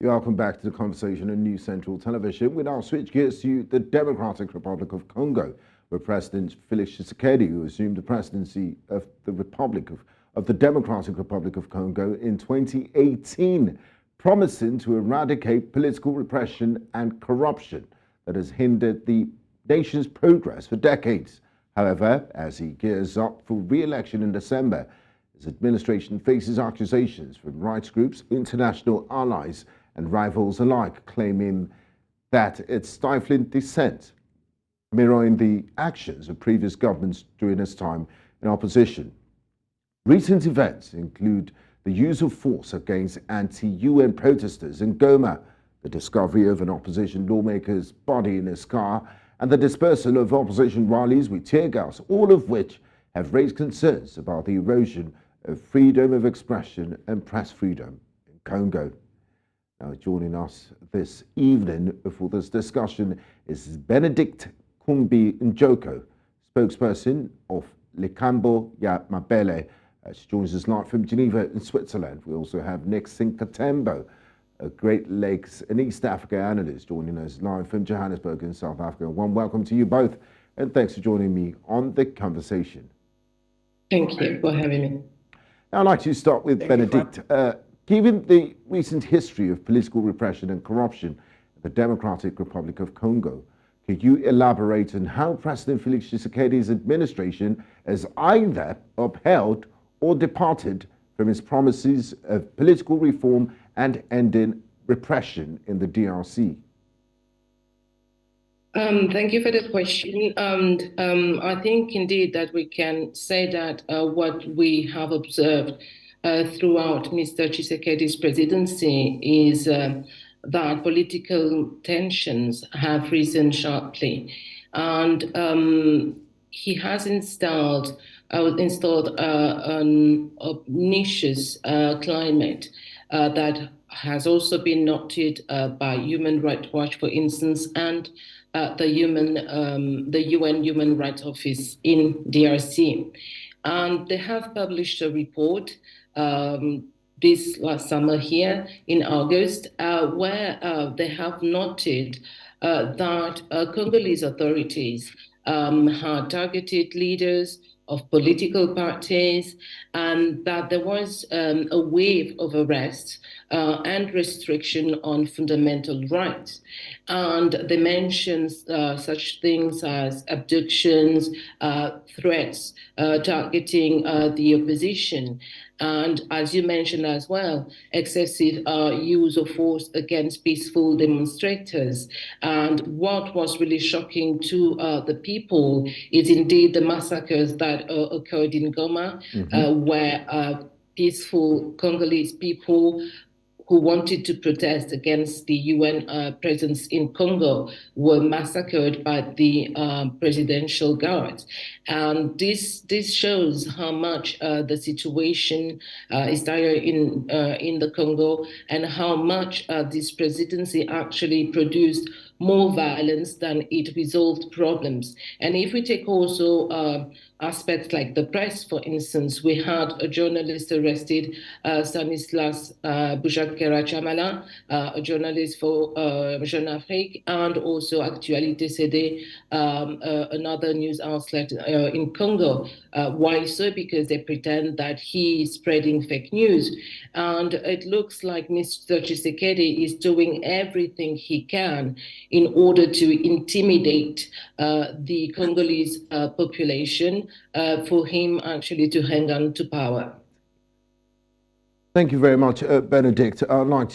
Welcome back to the conversation on News Central Television. We now switch gears to the Democratic Republic of Congo, where President Felix Tshisekedi, who assumed the presidency of the Democratic Republic of Congo in 2018, promising to eradicate political repression and corruption that has hindered the nation's progress for decades. However, as he gears up for re-election in December, his administration faces accusations from rights groups, international allies, and rivals alike, claiming that it's stifling dissent, mirroring the actions of previous governments during his time in opposition. Recent events include the use of force against anti-UN protesters in Goma, the discovery of an opposition lawmaker's body in his car, and the dispersal of opposition rallies with tear gas, all of which have raised concerns about the erosion of freedom of expression and press freedom in Congo. Now, joining us this evening for this discussion is Bénédicte Kumbi Ndjoko, spokesperson of Likambo ya mabele. She joins us live from Geneva in Switzerland. We also have Nixon Katembo, a Great Lakes and East Africa analyst, joining us live from Johannesburg in South Africa. One welcome to you both, and thanks for joining me on the conversation. Thank you for having me. Now, I'd like to start with Bénédicte. Given the recent history of political repression and corruption in the Democratic Republic of Congo, could you elaborate on how President Felix Tshisekedi's administration has either upheld or departed from his promises of political reform and ending repression in the DRC? Thank you for the question. I think indeed that we can say that what we have observed throughout Mr. Tshisekedi's presidency is that political tensions have risen sharply, and he has installed an obnoxious climate that has also been noted by Human Rights Watch, for instance, and the UN Human Rights Office in DRC. And they have published a report this last summer here in August, where they have noted that Congolese authorities had targeted leaders of political parties, and that there was a wave of arrests and restriction on fundamental rights. And they mentioned such things as abductions, threats targeting the opposition, and as you mentioned as well, excessive use of force against peaceful demonstrators. And what was really shocking to the people is indeed the massacres that occurred in Goma, where peaceful Congolese people who wanted to protest against the UN presence in Congo were massacred by the presidential guards. And this shows how much the situation is dire in the Congo, and how much this presidency actually produced more violence than it resolved problems. And if we take also aspects like the press, for instance, we had a journalist arrested, Stanislas Boujakera-Chamala, a journalist for Jeune Afrique, and also Actualité CD, another news outlet in Congo. Why so? Because they pretend that he is spreading fake news. And it looks like Mr. Tshisekedi is doing everything he can in order to intimidate the Congolese population for him actually to hang on to power. Thank you very much, Bénédicte. I'd like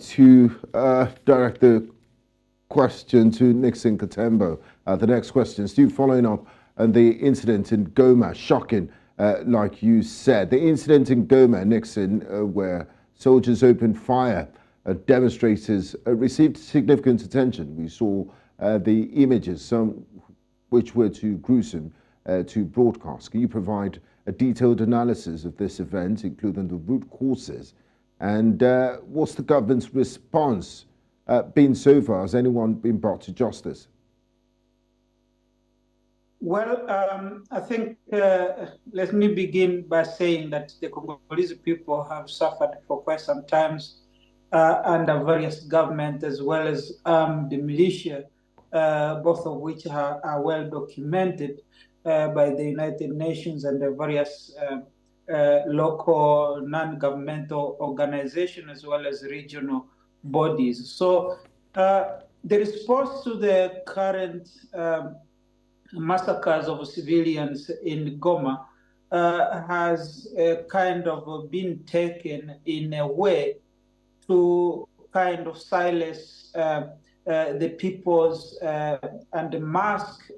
to direct the question to Nixon Katembo. The next question, still following up on the incident in Goma, shocking, like you said. The incident in Goma, Nixon, where soldiers opened fire, demonstrators received significant attention. We saw the images, some which were too gruesome to broadcast. Can you provide a detailed analysis of this event, including the root causes, and what's the government's response been so far? Has anyone been brought to justice? I think let me begin by saying that the Congolese people have suffered for quite some times under various governments as well as the militia, both of which are well documented by the United Nations and the various local non-governmental organizations as well as regional bodies. So the response to the current massacres of civilians in Goma has kind of been taken in a way to kind of silence the people's and mask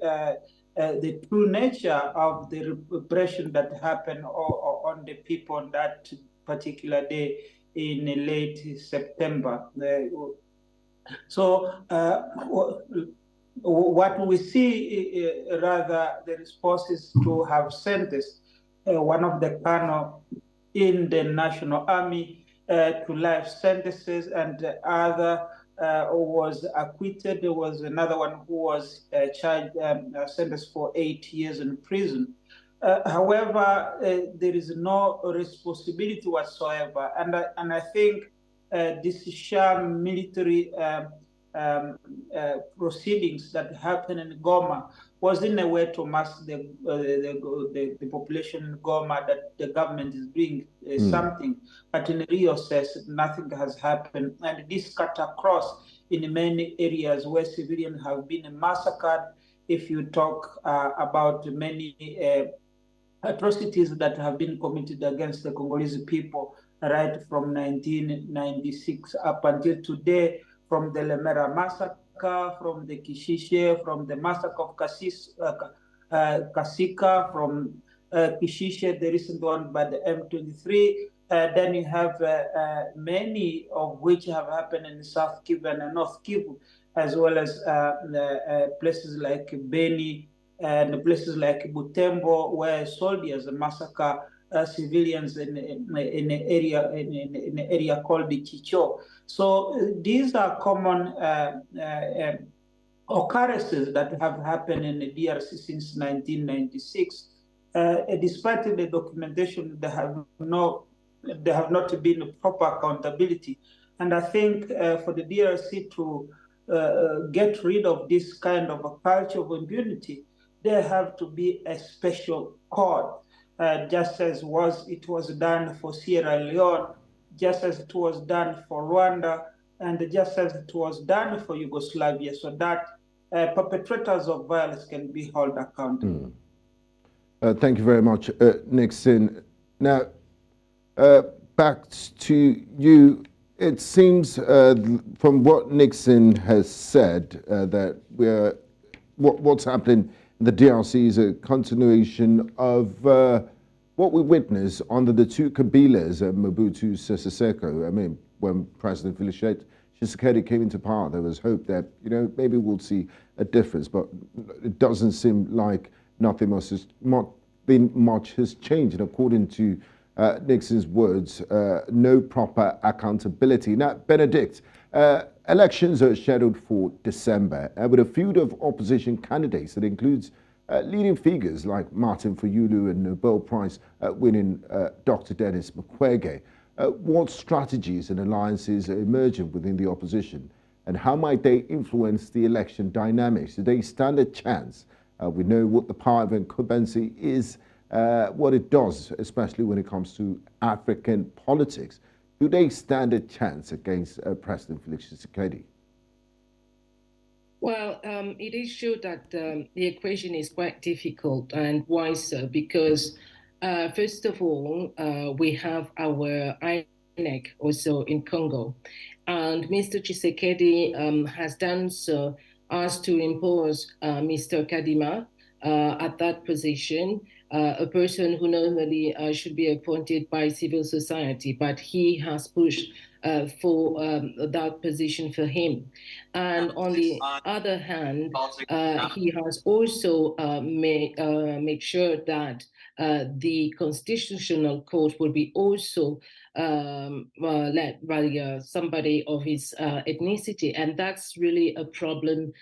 the true nature of the repression that happened on the people on that particular day in late September. So what we see, rather, the response is to have sentenced one of the colonel in the National Army to life sentences, and the other was acquitted. There was another one who was charged, sentenced for 8 years in prison. However, there is no responsibility whatsoever, and I think this sham military proceedings that happened in Goma was in a way to mask the population in Goma that the government is doing something, but in real sense, nothing has happened. And this cut across in many areas where civilians have been massacred. If you talk about many atrocities that have been committed against the Congolese people, right from 1996 up until today, from the Lemera massacre, from the Kishishe, from the massacre of Kasika, from Kishishe, the recent one by the M23. Then you have many of which have happened in South Kivu and North Kivu, as well as places like Beni and places like Butembo, where soldiers massacre civilians in an area called the Chicho. So these are common occurrences that have happened in the DRC since 1996. Despite the documentation, there have not been proper accountability. And I think for the DRC to get rid of this kind of a culture of impunity, there have to be a special court, just as it was done for Sierra Leone, just as it was done for Rwanda, and just as it was done for Yugoslavia, so that perpetrators of violence can be held accountable. Thank you very much, Nixon. Now, back to you. It seems from what Nixon has said that what's happening in the DRC is a continuation of what we witnessed under the two Kabilas, Mobutu Sese Seko. I mean, when President Felix Tshisekedi came into power, there was hope that, maybe we'll see a difference, but it doesn't seem like much has changed. And according to Nixon's words, no proper accountability. Now, Bénédicte, elections are scheduled for December with a feud of opposition candidates that includes leading figures like Martin Fayulu and Nobel Prize winning Dr. Denis Mukwege. What strategies and alliances are emerging within the opposition, and how might they influence the election dynamics? Do they stand a chance? We know what the power of incumbency is, what it does, especially when it comes to African politics. Do they stand a chance against President Felix Tshisekedi? Well, it is true that the equation is quite difficult, and why so? Because first of all, we have our INEC also in Congo, and Mr. Tshisekedi has done so as to impose Mr. Kadima at that position, a person who normally should be appointed by civil society, but he has pushed for that position for him. And on the other hand, he has also made sure that the Constitutional Court will be also led by somebody of his ethnicity. And that's really a problem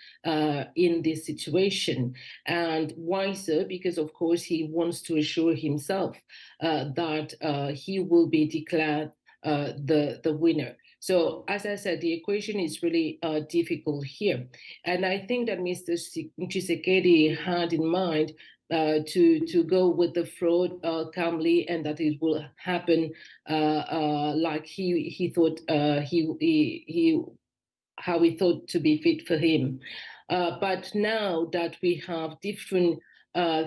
in this situation. And why so? Because, of course, he wants to assure himself that he will be declared the winner. So, as I said, the equation is really difficult here. And I think that Mr. Tshisekedi had in mind to go with the fraud calmly, and that it will happen like he thought how he thought to be fit for him. But now that we have different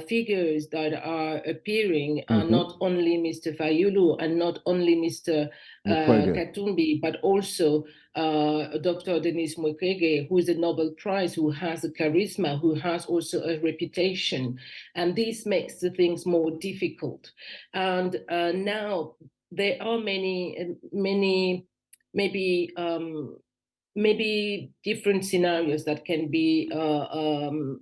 figures that are appearing, not only Mr. Fayulu and not only Mr. Katumbi, but also Dr. Denis Mukwege, who is a Nobel Prize, who has a charisma, who has also a reputation. And this makes the things more difficult. And now there are many, maybe different scenarios that can be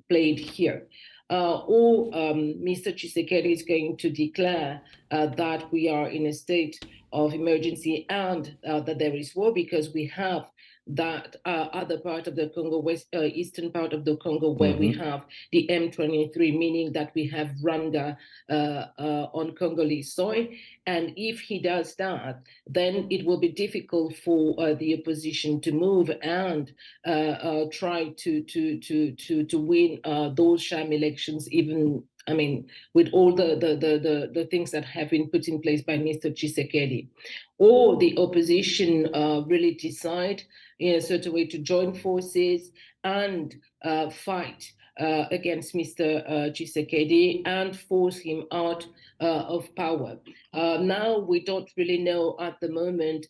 played here. Or Mr. Tshisekedi is going to declare that we are in a state of emergency and that there is war, because we have that other part of the Congo, eastern part of the Congo, where we have the M23, meaning that we have Rwanda on Congolese soil. And if he does that, then it will be difficult for the opposition to move and try to win those sham elections, even, I mean, with all the things that have been put in place by Mr. Tshisekedi. Or the opposition really decide in a certain way to join forces and fight against Mr. Tshisekedi and force him out of power. Now we don't really know at the moment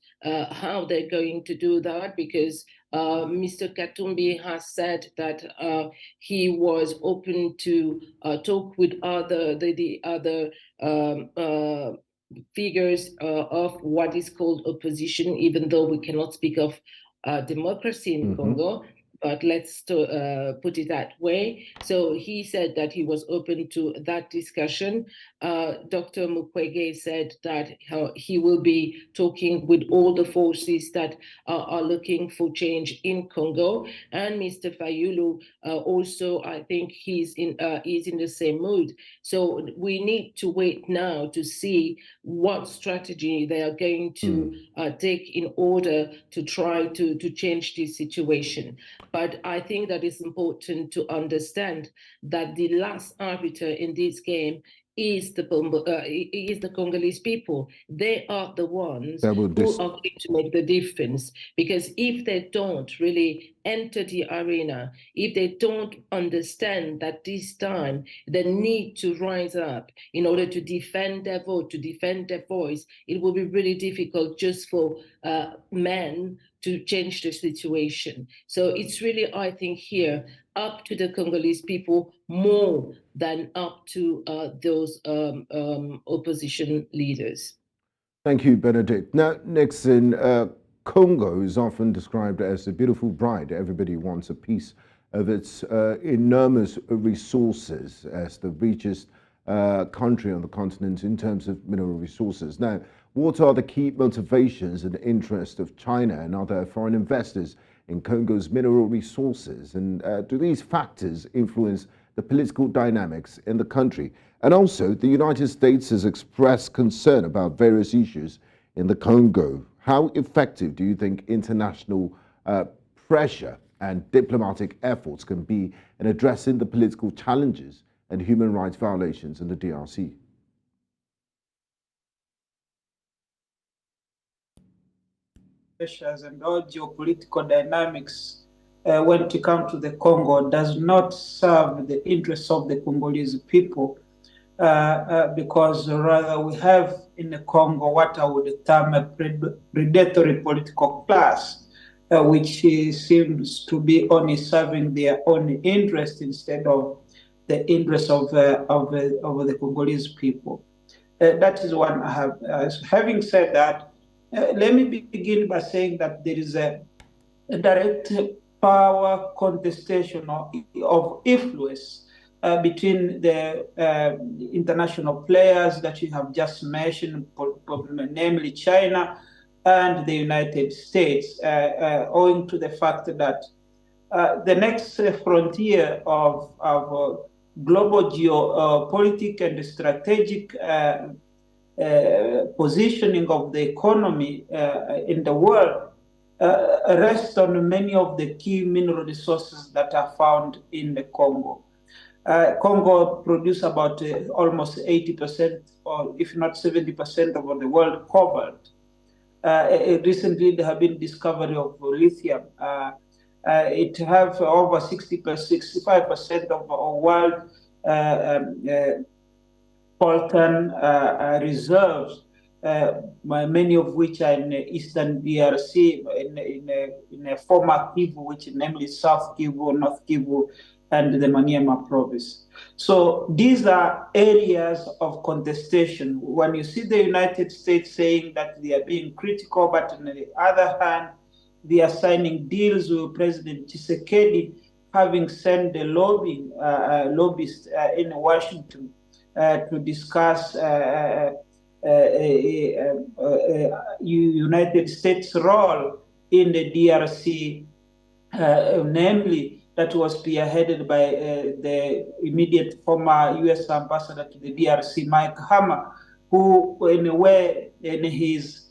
how they're going to do that, because Mr. Katumbi has said that he was open to talk with the other figures of what is called opposition, even though we cannot speak of democracy in Congo. But let's put it that way. So he said that he was open to that discussion. Dr. Mukwege said that he will be talking with all the forces that are looking for change in Congo. And Mr. Fayulu also, I think he's in the same mood. So we need to wait now to see what strategy they are going to take in order to try to change this situation. But I think that it's important to understand that the last arbiter in this game is the Congolese people. They are the ones who are going to make the difference. Because if they don't really enter the arena, if they don't understand that this time they need to rise up in order to defend their vote, to defend their voice, it will be really difficult just for men to change the situation. So it's really, I think, here up to the Congolese people more than up to those opposition leaders. Thank you, Bénédicte. Now, Nixon, Congo is often described as a beautiful bride. Everybody wants a piece of its enormous resources as the richest country on the continent in terms of mineral resources. Now, what are the key motivations and interests of China and other foreign investors in Congo's mineral resources? And do these factors influence the political dynamics in the country? And also, the United States has expressed concern about various issues in the Congo. How effective do you think international pressure and diplomatic efforts can be in addressing the political challenges and human rights violations in the DRC? Pressures and all geopolitical dynamics when it comes to the Congo does not serve the interests of the Congolese people, because rather we have in the Congo what I would term a predatory political class, which seems to be only serving their own interest instead of the interest of the Congolese people. That is one I have. Having said that, let me begin by saying that there is a direct power contestation of influence between the international players that you have just mentioned, namely China and the United States, owing to the fact that the next frontier of global geopolitics and strategic positioning of the economy in the world rests on many of the key mineral resources that are found in the Congo. Congo produces about almost 80%, or if not 70% of the world cobalt. Recently, there have been discovery of lithium. It have over 65% of our world coltan reserves, many of which are in eastern DRC, in a former Kivu, which is namely South Kivu, North Kivu, and the Maniema province. So these are areas of contestation. When you see the United States saying that they are being critical, but on the other hand, they are signing deals with President Tshisekedi, having sent the lobbyists in Washington to discuss United States role in the DRC, namely that was spearheaded by the immediate former U.S. ambassador to the DRC, Mike Hammer, who, in a way, in his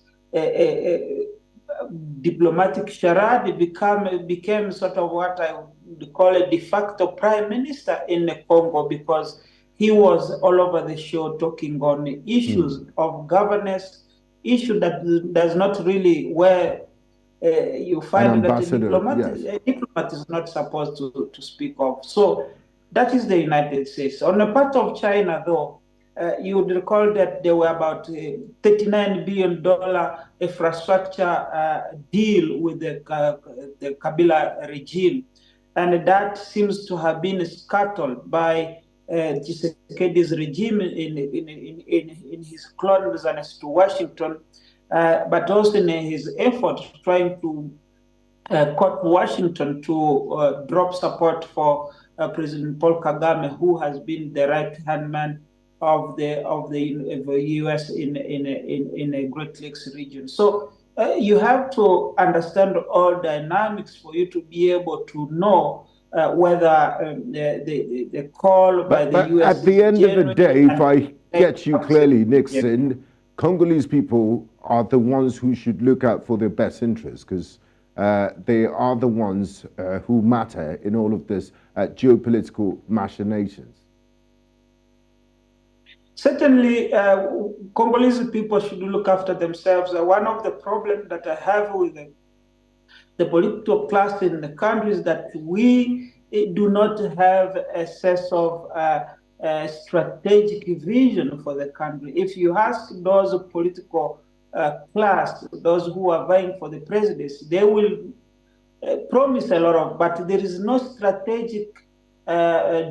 diplomatic charade, became sort of what I would call a de facto prime minister in the Congo, because he was all over the show talking on issues of governance, issue that does not really where you find that a diplomat is not supposed to speak of. So that is the United States. On the part of China, though, you would recall that there were about $39 billion infrastructure deal with the Kabila regime. And that seems to have been scuttled by Tshisekedi's regime in his closeness to Washington, but also in his effort trying to court Washington to drop support for President Paul Kagame, who has been the right-hand man of the U.S. in a Great Lakes region. So you have to understand all dynamics for you to be able to know whether the call by the U.S. At the end of the day, if I get you clearly, Nixon, Congolese people are the ones who should look out for their best interests, because they are the ones who matter in all of this geopolitical machinations. Certainly, Congolese people should look after themselves. One of the problems that I have with the political class in the country is that we do not have a sense of strategic vision for the country. If you ask those political class, those who are vying for the presidency, they will promise a lot of, but there is no strategic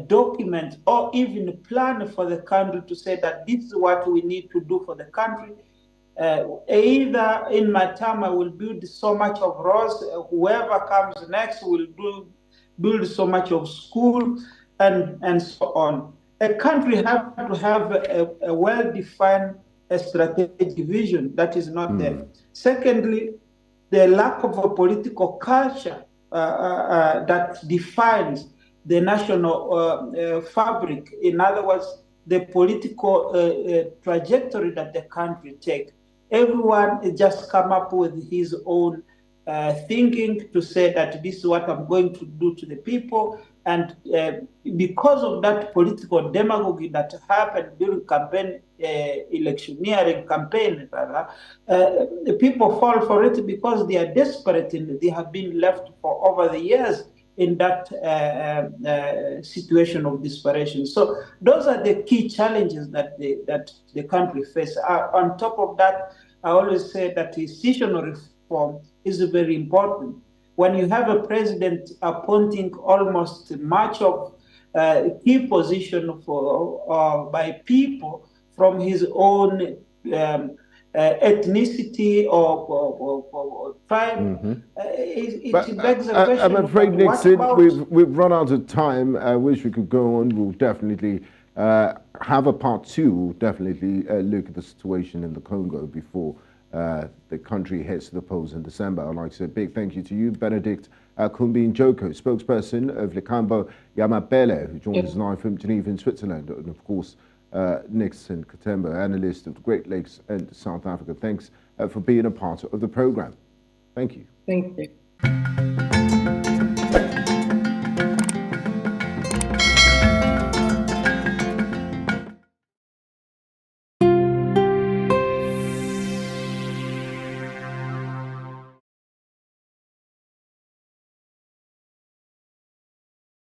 document or even plan for the country to say that this is what we need to do for the country. Either in my time I will build so much of roads, whoever comes next will build so much of school, and so on. A country has to have a well-defined strategic vision that is not there. Secondly, the lack of a political culture that defines the national fabric. In other words, the political trajectory that the country takes. Everyone just come up with his own thinking to say that this is what I'm going to do to the people. And because of that political demagogy that happened during campaign, electioneering campaign, rather, the people fall for it because they are desperate and they have been left for over the years in that situation of desperation. So those are the key challenges that the country faces. On top of that, I always say that institutional reform is very important. When you have a president appointing almost much of key position by people from his own ethnicity or tribe. It begs the question. I'm afraid, Nixon, about... we've run out of time. I wish we could go on. We'll definitely have a part two. We'll definitely look at the situation in the Congo before the country heads to the polls in December. I'd like to say a big thank you to you, Bénédicte, Kumbi, Ndjoko, spokesperson of Likambo, mabele, who joins us live from Geneva in Switzerland, and of course, Nixon, Katembo, analyst of the Great Lakes and South Africa. Thanks for being a part of the program. Thank you. Thank you.